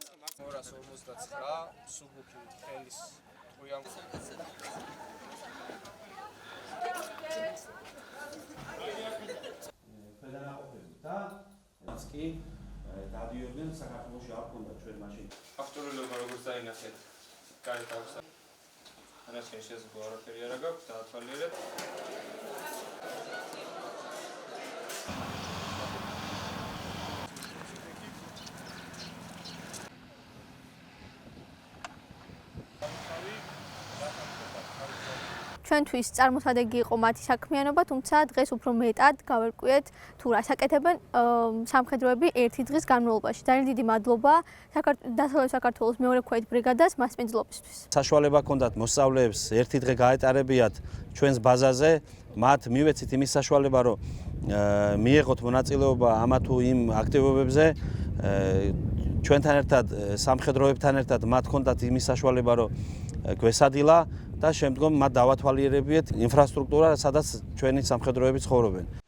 259 სუბუქი ხელის ტყუიან და მას კი დადიოდნენ საქართველოში არ ქონდა ჩვენ მაშინ ავტორილობა როგორც დაინახეთ გარეთ აქვს ანაშენ შეზღუდვა არაფერი არ აქვს დაათვალიერეთ ჩვენთვის წარმოსადეგი იყო მათი საქმიანობა, თუმცა დღეს უფრო მეტად გავერკვიეთ თუ რა საკეთებენ სამხედროები ერთი დღის განმავლობაში. ძალიან დიდი მადლობა დასავლეთ საქართველოს მეორე ქვეით ბრიგადას მასპინძლობისთვის. საშუალება ჰქონდათ მოსწავლეებს ერთი დღე გაეტარებიათ ჩვენს ბაზაზე, მათ მივეცით იმის საშუალება, რომ მიეღოთ მონაწილეობა ამა თუ იმ აქტივობებზე, ჩვენთან ერთად სამხედროებთან ერთად მათ ჰქონდათ იმის საშუალება, რომ გვესადილა და შემდგომ მათ დავათვალიერებიეთ ინფრასტრუქტურა, სადაც ჩვენი სამხედროები ცხოვრობენ.